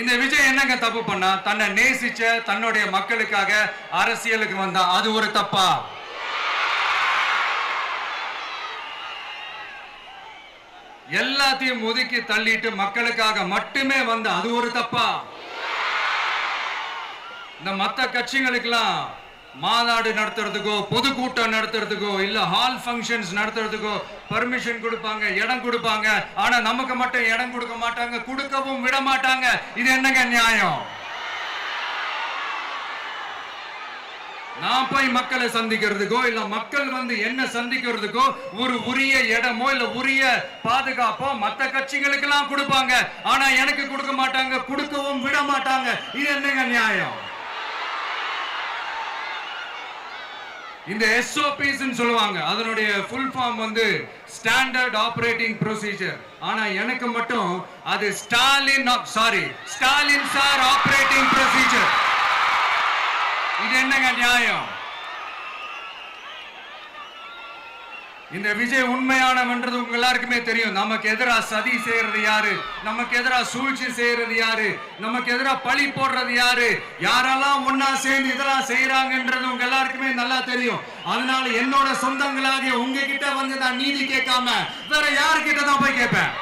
இந்த விஜய் என்னங்க தப்பு பண்ணா? தன்னை நேசிச்ச தன்னுடைய மக்களுக்காக அரசியலுக்கு வந்தா, அது ஒரு தப்பா? எல்லாத்தையும் ஒதுக்கி தள்ளிட்டு மக்களுக்காக மட்டுமே வந்த, அது ஒரு தப்பா? இந்த மத்த கட்சிகளுக்கெல்லாம் மாநாடு நடத்துறதுக்கோ பொதுக்கூட்டம் நடத்துறதுக்கோ இல்ல ஹால் ஃபங்க்ஷன்ஸ் நடத்துறதுக்கோ பர்மிஷன் கொடுப்பாங்க, இடம் கொடுப்பாங்க. ஆனா நமக்கு மட்டும் இடம் கொடுக்க மாட்டாங்க, கொடுக்கவும் விட மாட்டாங்க. இது என்னங்க நியாயம்? நான் போய் மக்களை சந்திக்கிறதுக்கோ இல்ல மக்கள் வந்து என்ன சந்திக்கிறதுக்கோ ஒரு உரிய இடமோ இல்ல உரிய பாதுகாப்போ மத்த கட்சிகளுக்கு எல்லாம் கொடுப்பாங்க. ஆனா எனக்கு கொடுக்க மாட்டாங்க, கொடுக்கவும் விட மாட்டாங்க. இது என்னங்க நியாயம்? இந்த SOPs சொல்லுவாங்க, அதனுடைய ஃபுல் ஃபார்ம் வந்து ஸ்டாண்டர்ட் ஆபரேட்டிங் ப்ரொசீஜர். ஆனா எனக்கு மட்டும் அது ஸ்டாலின் சார் ஆபரேட்டிங் ப்ரொசீஜர். இது என்னங்க நியாயம்? இந்த விஜய் உண்மையானவன்றது உங்க எல்லாருக்குமே தெரியும். நமக்கு எதிராக சதி செய்யறது யாரு, நமக்கு எதிராக சூழ்ச்சி செய்யறது யாரு, நமக்கு எதிராக பழி போடுறது யாரு, யாரெல்லாம் ஒன்னா சேர்ந்து இதெல்லாம் செய்யறாங்கன்றது உங்க எல்லாருக்குமே நல்லா தெரியும். அதனால என்னோட சொந்தங்களாகிய உங்ககிட்ட வந்து நான் நீதி கேட்காம வேற யாருக்கிட்ட தான் போய் கேட்பேன்?